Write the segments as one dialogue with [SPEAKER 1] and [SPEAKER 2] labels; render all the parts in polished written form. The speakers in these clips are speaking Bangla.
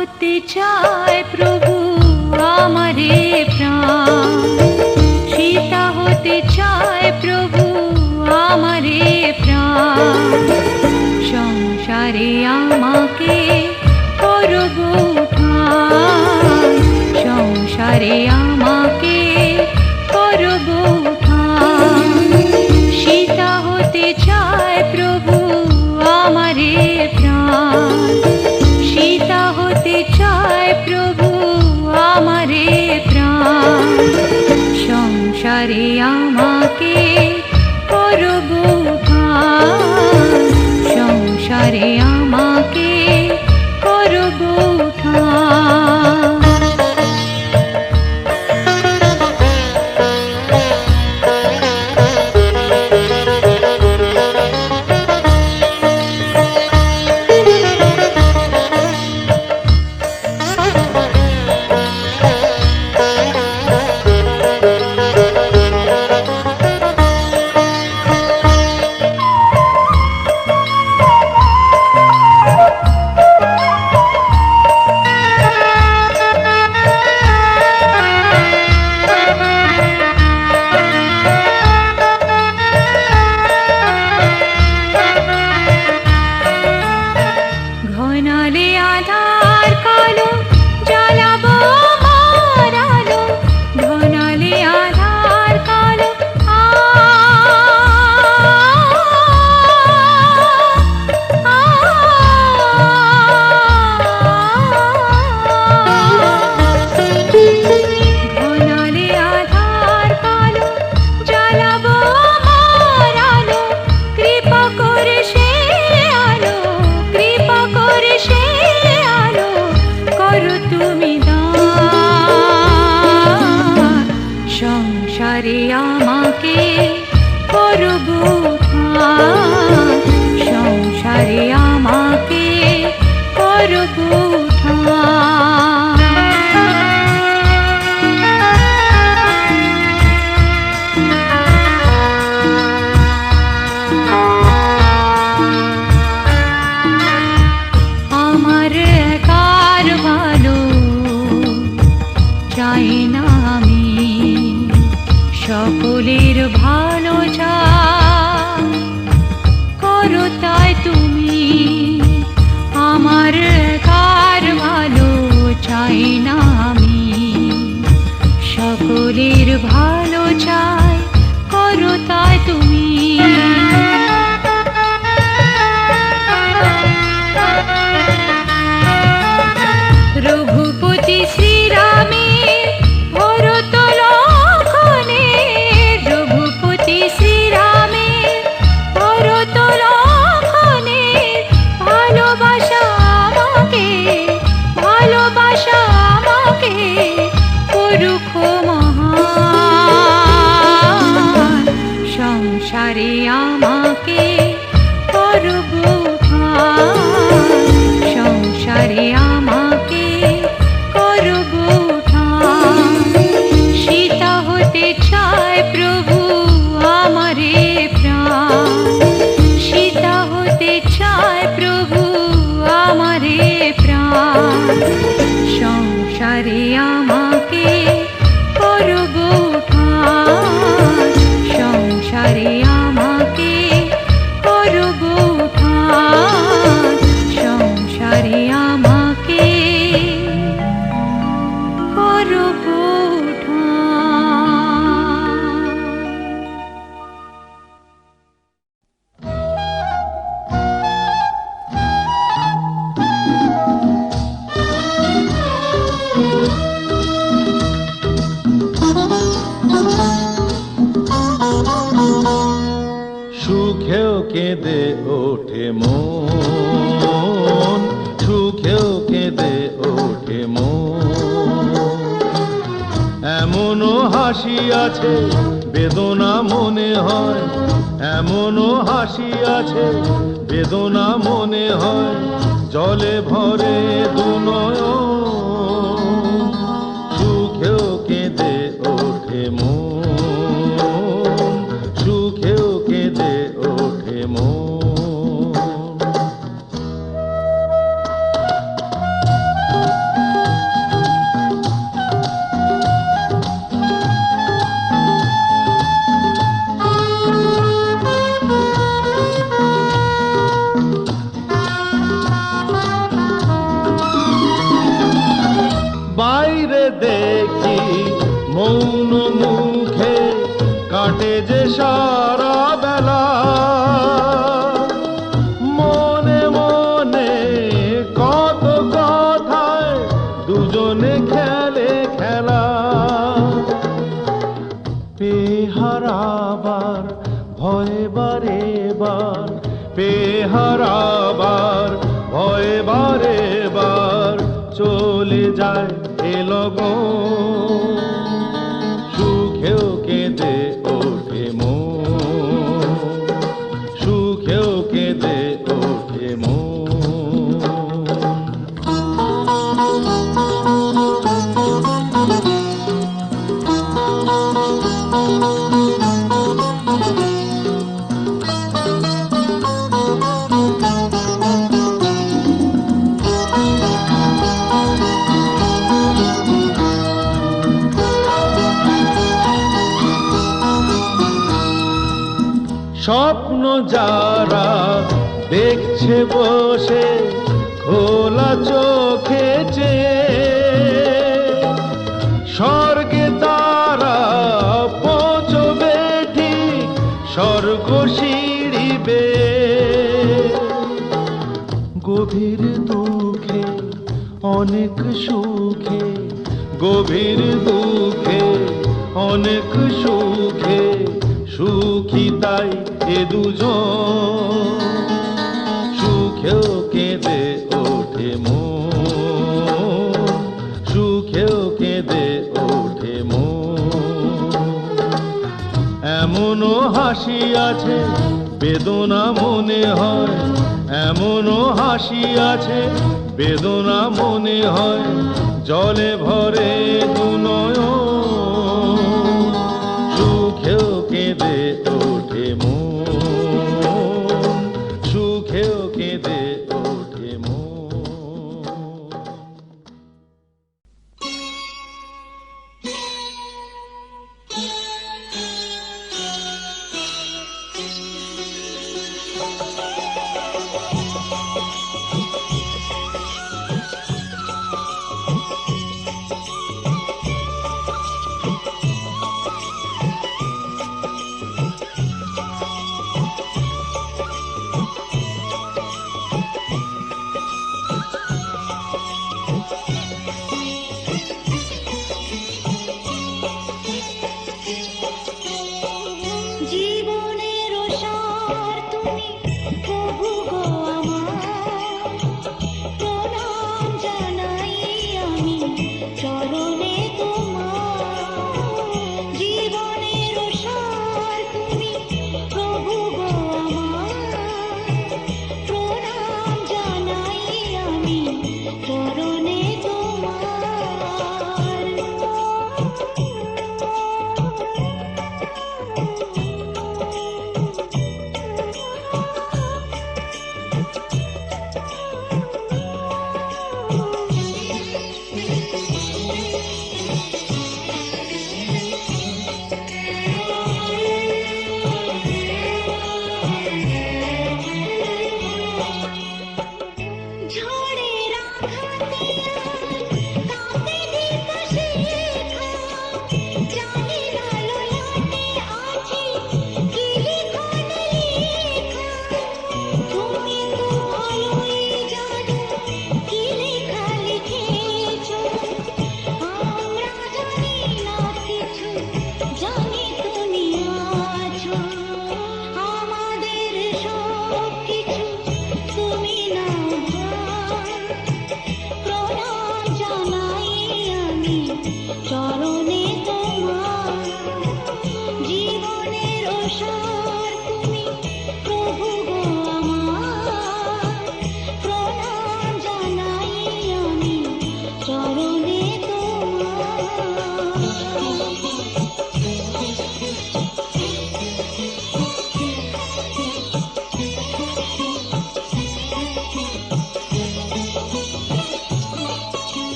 [SPEAKER 1] হতে চায় প্রভু আমারে প্রাণ, সীতা হতে চায় প্রভু আমারে প্রাণ। সংসারে আমাকে করব ঠাঁই, সংসারে আমাকে করব ঠাঁই। সীতা হতে চায় প্রভু আমারে প্রাণ, সীতা হতে চায় প্রভু আমারে প্রাণ। সংসারে আমাকে করব ঠাঁই, সংসারে আমাকে করব ঠাঁই। সংসারে আমাকে করব ঠাঁই, সংসারে আমাকে করব ঠাঁই। আমার একার ভালো চাই না আমি, সকলের ভালো চাই, করো তাই তুমি। আমার একার ভালো চাই না আমি, সকলের ভালো চাই, করো তাই তুমি। রঘুপতি শ্রীরামের ভরত লক্ষণে, রঘুপতি শ্রীরামের ভরত লক্ষণে ভালোবাসা আমাকে, ভালোবাসা আমাকে করুক মহান। সংসারে আমাকে করব ঠাঁই, সংসারে আমাকে করব ঠাঁই। সীতা হতে চায় প্রভু আমারে প্রাণ, সীতা হতে চায় প্রভু আমারে প্রাণ। সংসারে আমাকে করব ঠাঁই, সংসারে আমাকে করব ঠাঁই, সংসারে আমাকে করব
[SPEAKER 2] সুখেও কেঁদে ওঠে মন, সুখেও কেঁদে ওঠে মন। এমনও হাসি আছে বেদনা মনে হয়, এমনও হাসি আছে বেদনা মনে হয়, জলে ভরে দুনয়ন। সুখেও কেঁদে ওঠে মন, সুখেও কেঁদে ওঠে মন। মৌন মুখে কাটে যে সারা বেলা, মনে মনে কত কথায় দুজনে খেলে খেলা। পেহারাবার ভয়ে বারে বার, পেহারাবার ভয়ে বারে বার চলে যায় এ লগন। সুখেও কেঁদে ওঠে মন, সুখেও কেঁদে ওঠে মন। স্বপ্ন যারা দেখছে বসে খোলা চোখে চেয়ে, স্বর্গে তারা পৌঁছবে ঠিক স্বর্গ সিঁড়ি বেয়ে। গভীর দুঃখে অনেক সুখে, গভীর দুঃখে অনেক সুখে সুখী তাই এ দুজন। সুখেও কেঁদে ওঠে মন, সুখেও কেঁদে ওঠে মন। এমনও হাসি আছে বেদনা মনে হয়, এমনও হাসি আছে বেদনা মনে হয়, জলে ভরে দুনয়ন। সুখেও কেঁদে ওঠে মন, সুখেও কেঁদে ওঠে মন।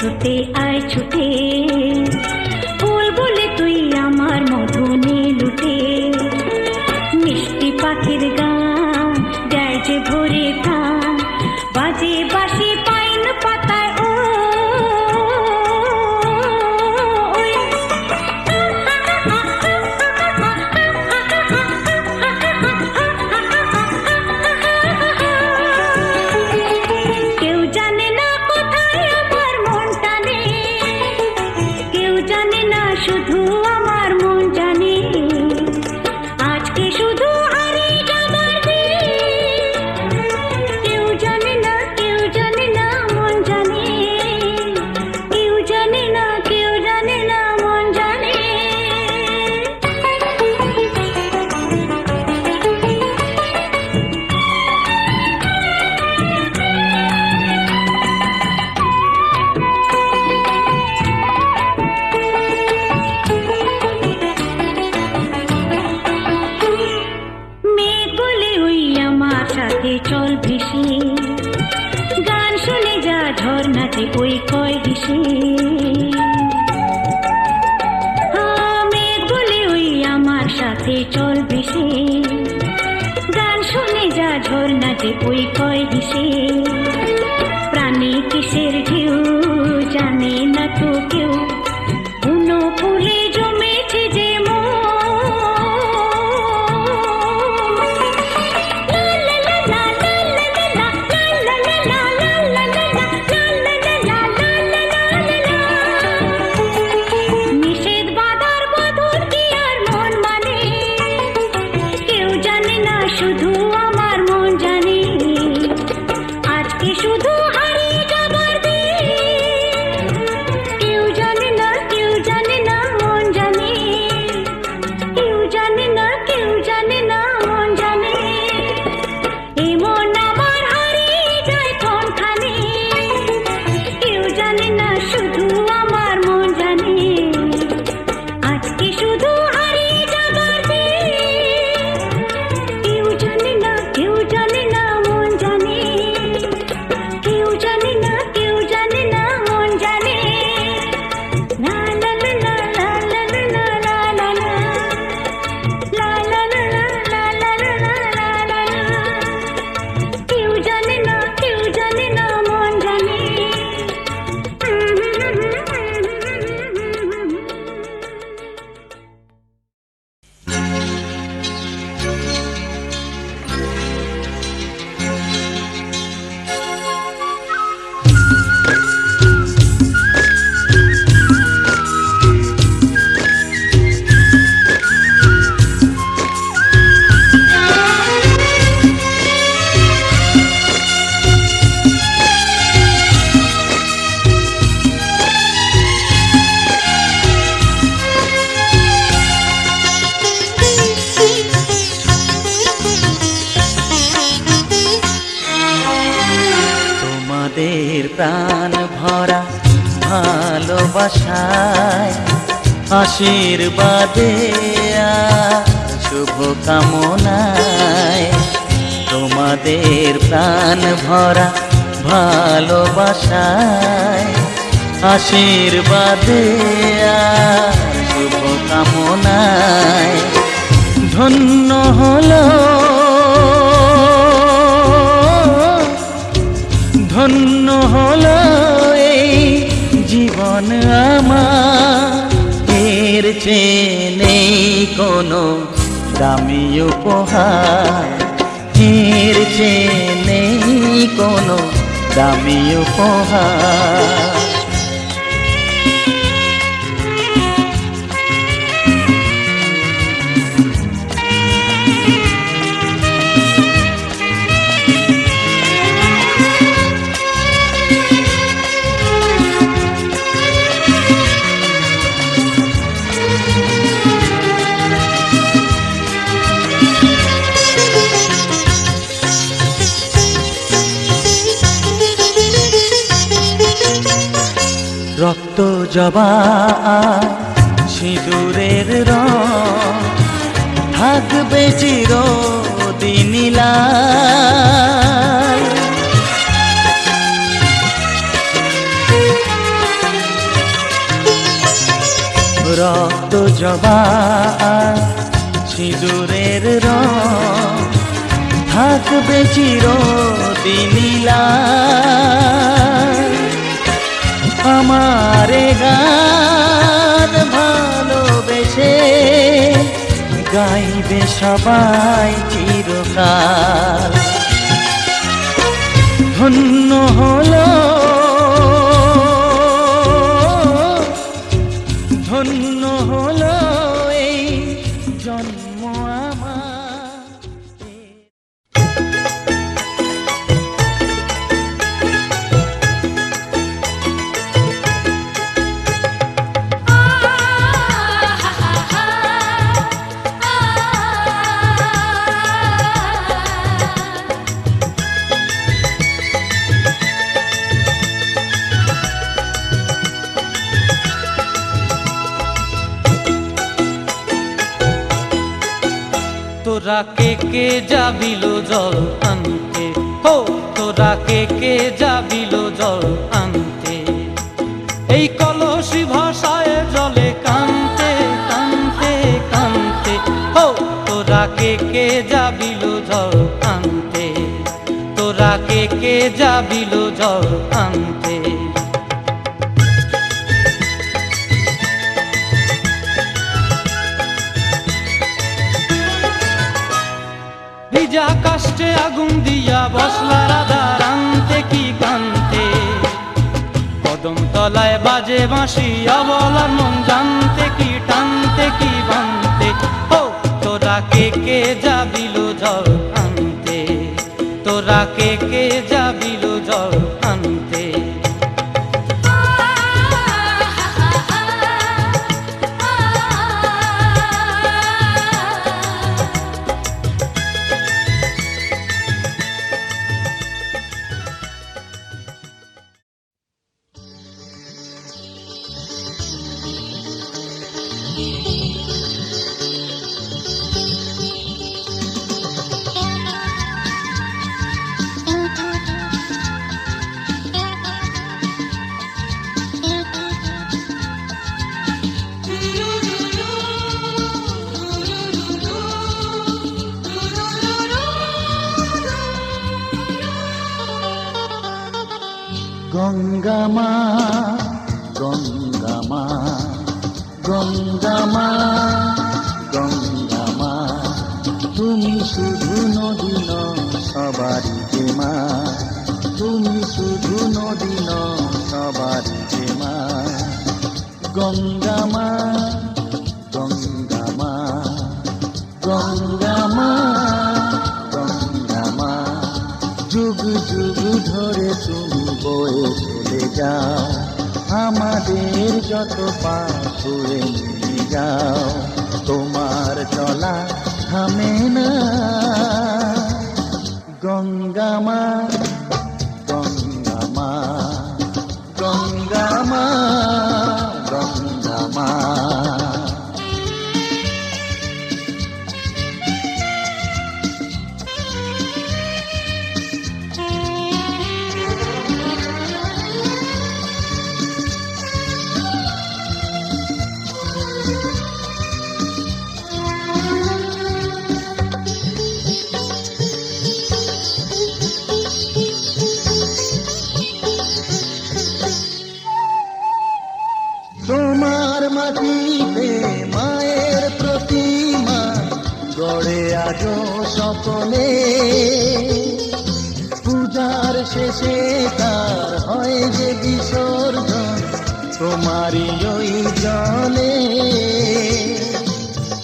[SPEAKER 3] ছুটে আয় ছুটে, ফুল বলে তুই আমার মধু নে লুটে। মিষ্টি পাখির গান যায় যে ভোরে প্রাণ, বাজে বাঁশি পাইন পাতায় ও কেউ জানে না কোথায় আমার মন টানে, কেউ জানে না শুধু আমার মন জানে। আজকে শুধু হারিয়ে যাবার দিন, কেউ জানে না কেউ জানে না মন জানে, কেউ জানে না কেউ জানে না মন জানে। মেয়ে বলে ওই আমার সাথে চল ভেসে, গান শুনে যা ঝর্ণাতে ওই কয় হেসে। মেয়ে বলে ওই আমার সাথে চল ভেসে, গান শুনে যা ঝর্ণাতে ওই কয় হেসে। প্রাণী কিসের ঢেউ জানে না তো কেউ, বুনো ফুলে জমেছে যে মন। নিষেধ বাধার বধূর কি আর মন মানে, কেউ জানে না শুধু আমার মন জানে। আজকে শুধু হারিয়ে যাবার দিন, কেউ জানে না কেউ জানে না মন জানে, কেউ জানে না কেউ জানে না মন জানে। এই মন আমার হারিয়ে যায় কোনখানে, কেউ জানে না শুধু আমার মন জানে। আজকে শুধু হারিয়ে যাবার দিন, কেউ জানে না কেউ জানে না মন জানে, কেউ জানে না কেউ জানে না মন জানে। লা লা লা লা লা লা লা লা লা লা লা লা লা লা লা লা লা লা। কেউ জানে না কেউ জানে না মন জানে।
[SPEAKER 4] তোমাদের প্রাণ ভরা ভালোবাসায়, আশীর্বাদে আর শুভ কামনায়। তোমাদের প্রাণ ভরা ভালোবাসায়, আশীর্বাদে আর শুভ কামনায়। ধন্য হলো ধন্য হলো এই জীবন আমার, এর চেয়ে নেই কোনো দামি উপহার, এর চেয়ে নেই কোনো দামি উপহার। রক্ত জবা সিঁদুরের রং থাকবে চিরদিন লাল। জবা সিঁদুরের রং থাকবে চিরদিনই লাল। আমারে গান ভালোবেসে গাইবে সবাই চিরকাল। ধন্য হলো ধন্য হলো এই জন্ম আমার।
[SPEAKER 5] তোরা কে যাবিল জল আনতে, হো তোরা কে যাবিল জল আনতে, এই কলসি ভাষায় জলে কানতে কানতে কানতে, হো তোরা কে যাবিল জল আনতে, তোরা কে যাবিল জল আনতে। ভিজা কাষ্টে আগুন দিয়া বসলা রাধা রানতে কি কানতে, কদম তলায় বাজে বাঁশি অবলার মন জানতে কি টানতে কি বানতে, ও তোরা কে যাবিল জল আনতে, তোরা কে যাবিল জল আনতে।
[SPEAKER 4] গঙ্গা মা গঙ্গা মা গঙ্গা মা গঙ্গা মা, তুমি শুধু নদী নও সবারই যে মা, তুমি শুধু নদী নও সবারই যে মা। গঙ্গা মা গঙ্গা মা গঙ্গা মা গঙ্গা মা, যুগ যুগ ধরে তুমি বয়ে চলে যাও, আমাদের যত পাপ ছুঁয়ে নিয়ে যাও। তোমার চলা থামে না গঙ্গা মা গঙ্গা মা গঙ্গা মা গঙ্গা মা। তোমার মাটিতে মায়ের প্রতিমা গড়ে আজো সকলে, পূজার শেষে তার হয় যে বিসর্জন তোমারই ওই জলে।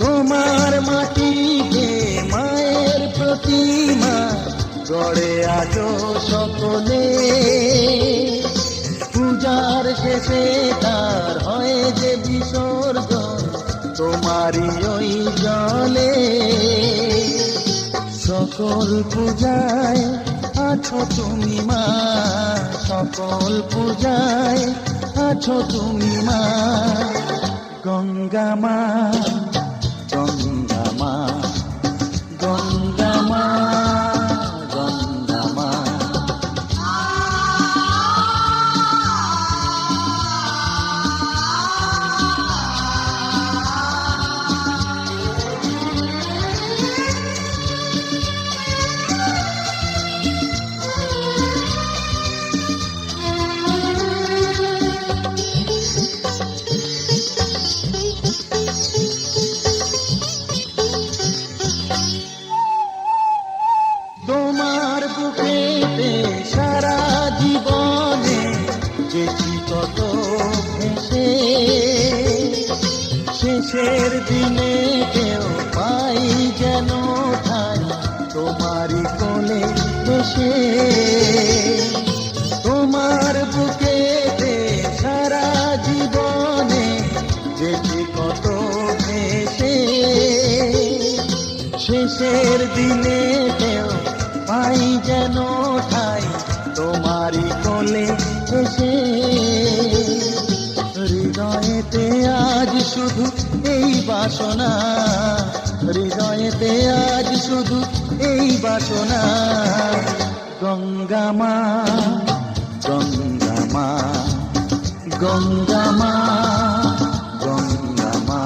[SPEAKER 4] তোমার মাটিতে মায়ের প্রতিমা গড়ে আজো সকলে, পূজার শেষে তার হয় যে বিসর্জন তোমারই ওই জলে। সকল পূজায় আছো তুমি মা, সকল পূজায় আছো তুমি মা। গঙ্গা মা গঙ্গা মা গঙ্গা মা গঙ্গা মা। দুঃখের দিনে পাই যেন ঠাই তোমারই কোলে এসে। হৃদয়েতে আজ শুধু এই বাসনা, হৃদয়েতে আজ শুধু এই বাসনা। গঙ্গা মা, গঙ্গা মা, গঙ্গা মা, গঙ্গা মা।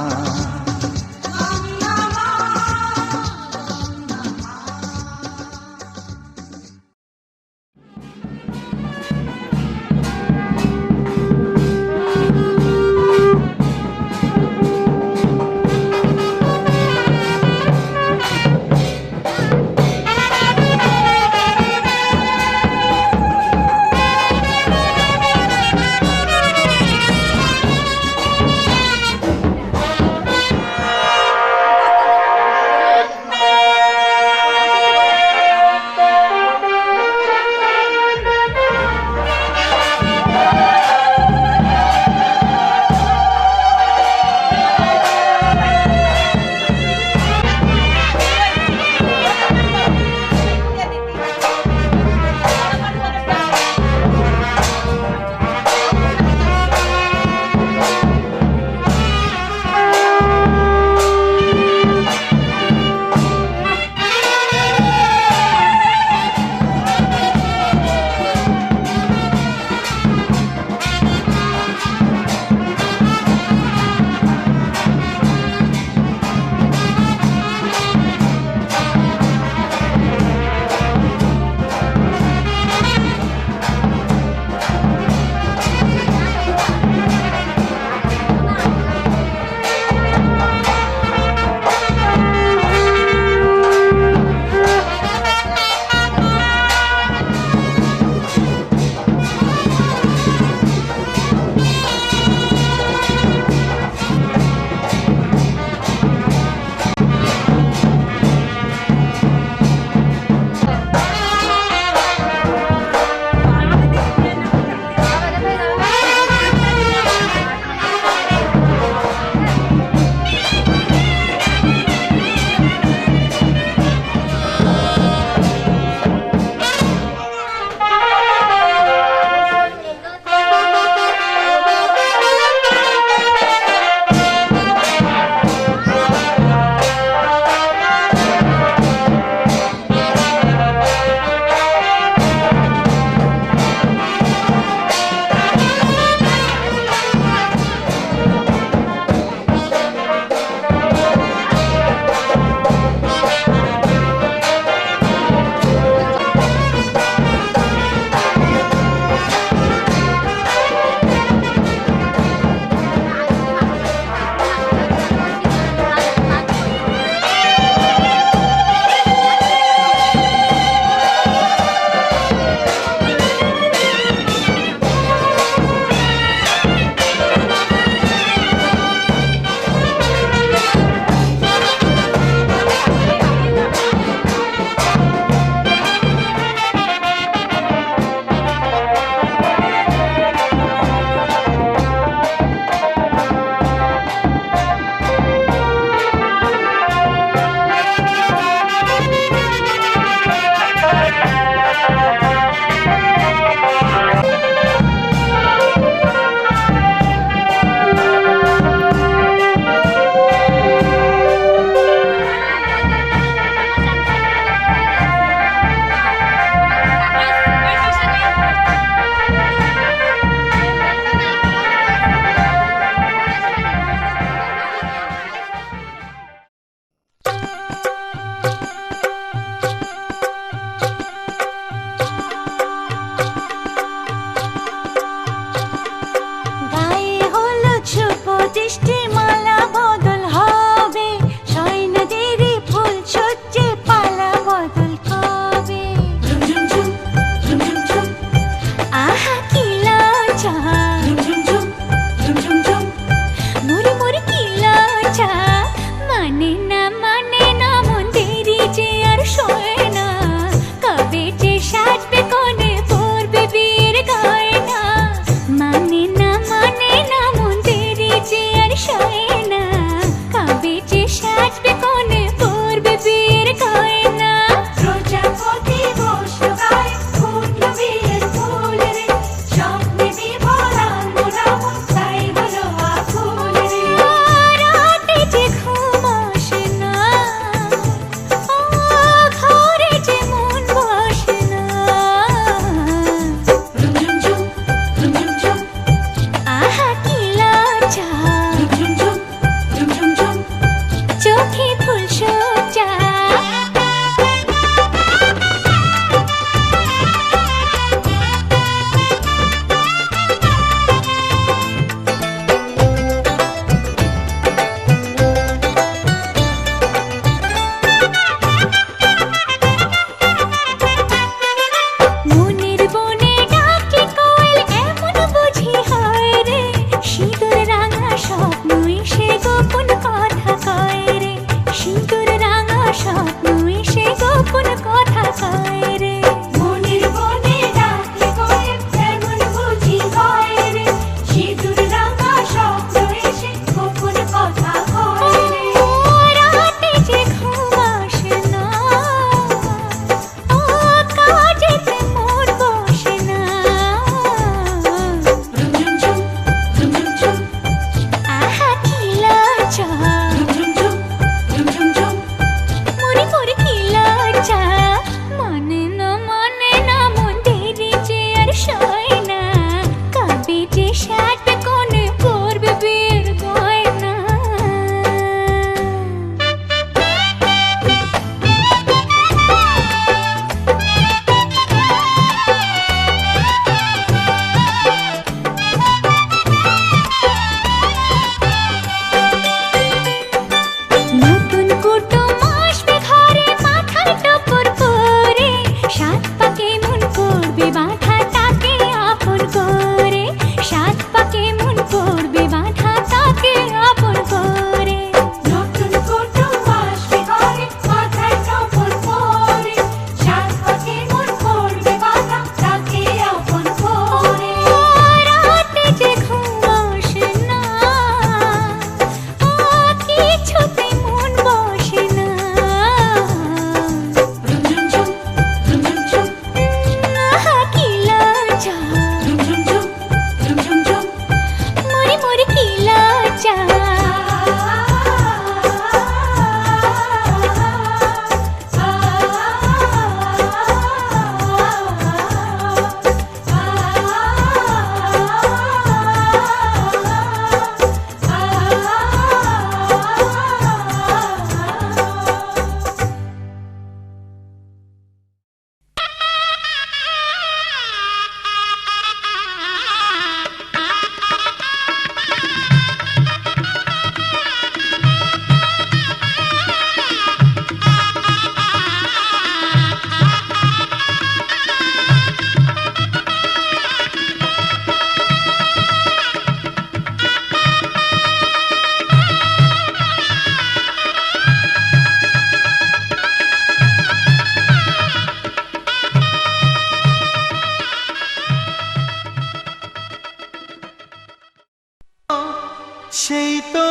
[SPEAKER 4] সেই তো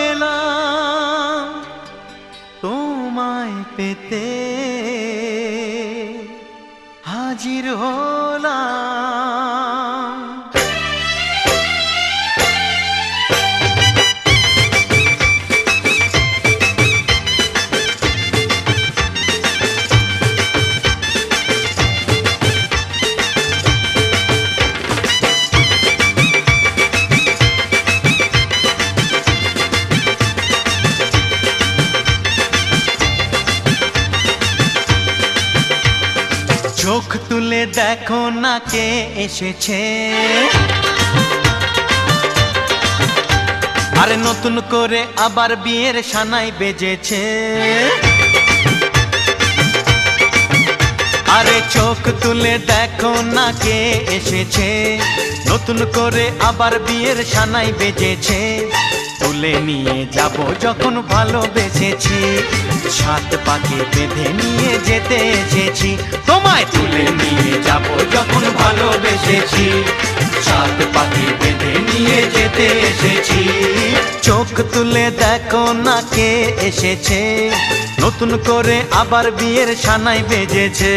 [SPEAKER 4] এলাম তোমায় পেতে, হাজির হলাম। চোখ তুলে দেখো না কে এসেছে, আরে নতুন করে আবার বিয়ের সানাই বেজেছে। আরে চোখ তুলে দেখো না কে এসেছে, নতুন করে আবার বিয়ের সানাই বেজেছে। তুলে নিয়ে যাব যখন ভালোবেসেছি, সাত পাকে বেঁধে নিয়ে যেতে এসেছি। তোমায় তুলে নিয়ে যাব যখন ভালোবেসেছি, সাত পাকে বেঁধে নিয়ে যেতে এসেছি। চোখ তুলে দেখো না কে এসেছে, নতুন করে আবার বিয়ের সানাই বেজেছে।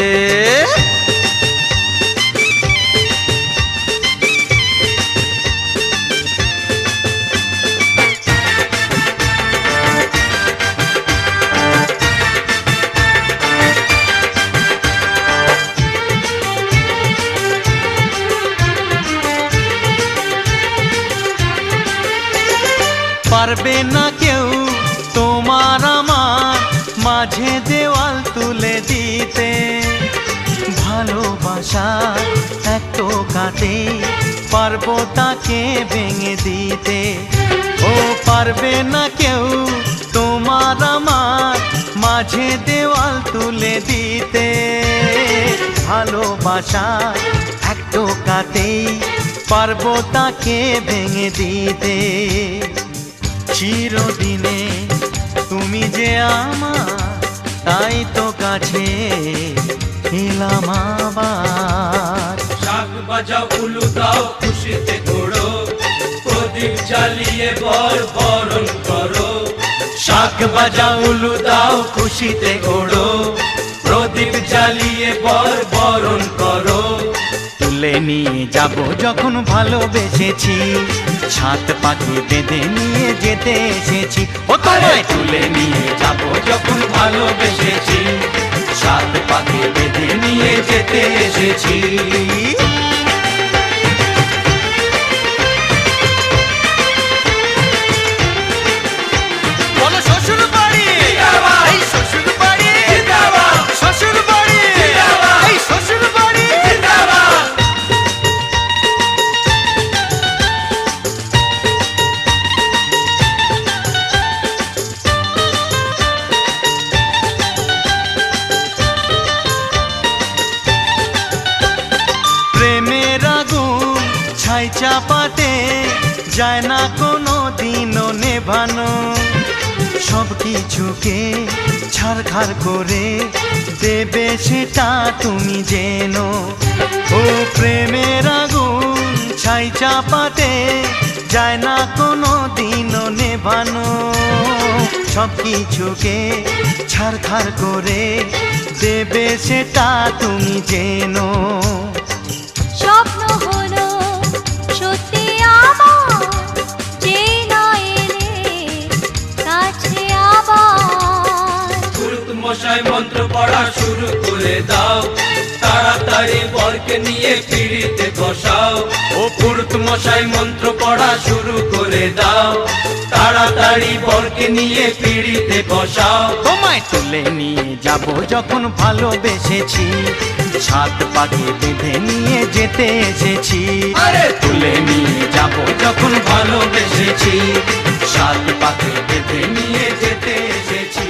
[SPEAKER 4] পারবে না কেউ তোমার আমার মাঝে দেওয়াল তুলে দিতে, ভালোবাসা এত কাটে পারবো তাকে ভেঙে দিতে। ও পারবে না কেউ তোমার আমার মাঝে দেওয়াল তুলে দিতে, ভালোবাসা একটু কাটেই পারবো তাকে ভেঙে দিতে। চিরদিনে তুমি যে আমার, তাই তো কাছে এলাম আবার।
[SPEAKER 5] শাক বাজাও উলু দাও খুশিতে ঘোড়ো, প্রদীপ জ্বালিয়ে বরণ করো।
[SPEAKER 4] শাক বাজাও উলু দাও খুশিতে ওড়ো,
[SPEAKER 5] প্রদীপ জ্বালিয়ে বরণ করো।
[SPEAKER 4] তুলে নিয়ে যাব যখন ভালোবেসেছি, সাত পাখি বেঁধে নিয়ে যেতে এসেছি। ও তোমায়
[SPEAKER 5] তুলে নিয়ে যাব যখন ভালোবেসেছি, সাত পাকে বেঁধে নিয়ে যেতে এসেছি।
[SPEAKER 4] বলো শ্বশুর বাড়ি, এই শ্বশুর বাড়ি, শ্বশুর বাড়ি, এই শ্বশুর বাড়ি। প্রেমের আগুন ছাই চাপাতে যায় না কোনো দিনও নেভানো, সব কিছুকে ছারখার করে দেবে সেটা তুমি জেনো। ও প্রেমের আগুন ছাই চাপাতে যায় না কোনো দিনও নেভানো, সব কিছুকে ছারখার করে দেবে সেটা তুমি জেনো।
[SPEAKER 1] স্বপ্ন হলো সত্যি আমার, যে না এলে কাছে আবার।
[SPEAKER 5] পুরুত মশাই মন্ত্র পড়া শুরু করে দাও, তাড়াতাড়ি বরকে নিয়ে পিড়িতে বসাও। ও পুরুত মশাই মন্ত্র পড়া শুরু করে দাও, তাড়াতাড়ি বরকে নিয়ে পিড়িতে বসাও।
[SPEAKER 4] তোমায় তুলে নিয়ে যাব যখন ভালোবেসেছি, সাত পাকে বেঁধে নিয়ে যেতে এসেছি।
[SPEAKER 5] আরে তুলে নিয়ে যাব যখন ভালোবেসেছি, সাত পাকে বেঁধে নিয়ে যেতে এসেছি।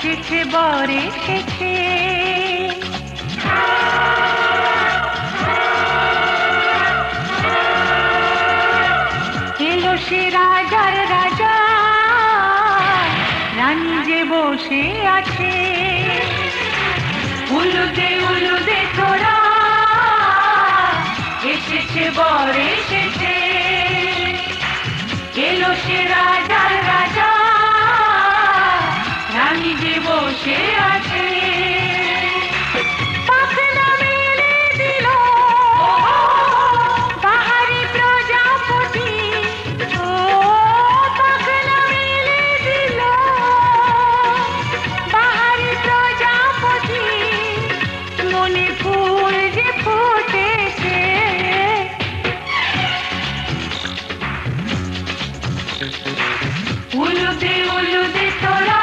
[SPEAKER 1] এসেছে বর এসেছে এলো সে রাজার রাজা রানী যে বসে আছে উলুদে তোরা এসেছে বর এসেছে এলো সে রাজার রাজা রানী যে বসে আছে পাখনা মেলে দিল বাহারি প্রজাপতি ও পাখনা মেলে দিল বাহারি প্রজাপতি মনে ফুল যে ফুটেছে উলুদে তোরা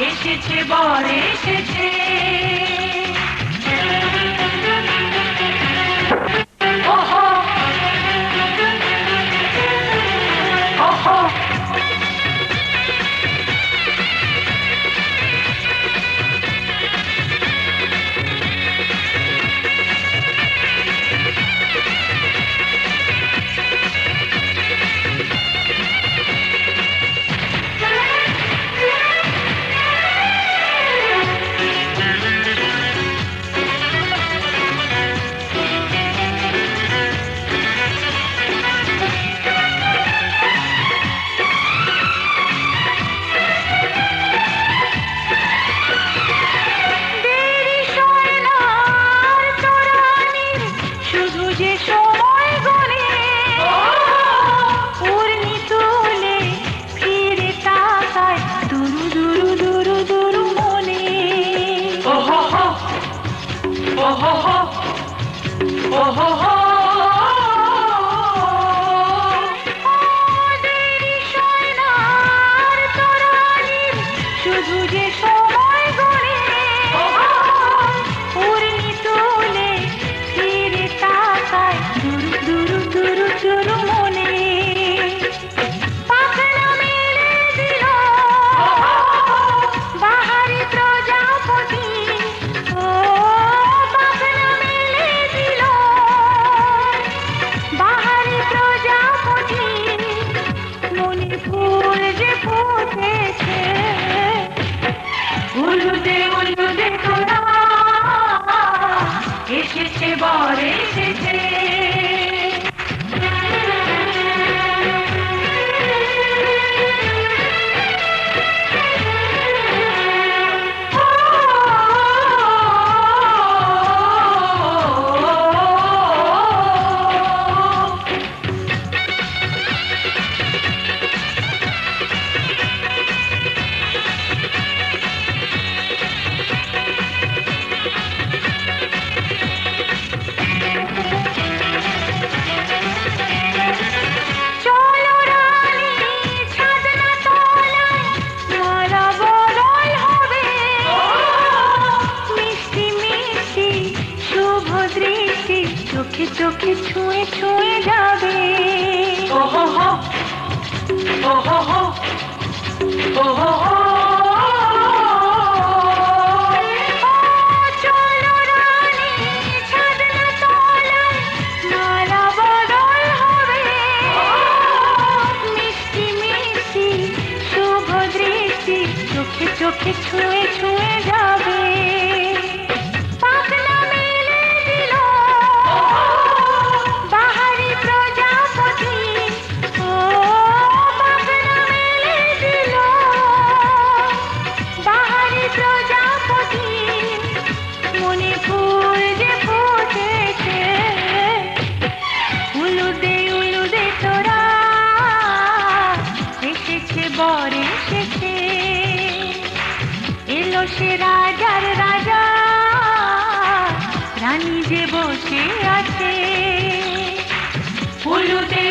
[SPEAKER 1] এসেছে বর এসেছে ওহো ওহো শুধু যে সময় গড়ে পূর্ণি তুলে ফিরে তাকায় দুরু দুরু দুরু মনে পাখনা মেলে দিল বাহারি প্রজাপতি ও পাখনা মেলে দিল বাহারি প্রজাপতি মনে ফুল যে ফুটেছে উলুদে তোরা এসেছে বর এসেছে চোখে ছুঁয়ে ছুঁয়ে যাবে ওহো হো ওহো হো ওহো হো চলো রানী ছাদনা তলায় মালা বদল হবে মিষ্টি মিষ্টি শুভ দৃষ্টি চোখে চোখে ছুঁয়ে ছুঁয়ে যাবে বর এসেছে এলো সে রাজার রাজা রানী যে বসে আছে উলুদে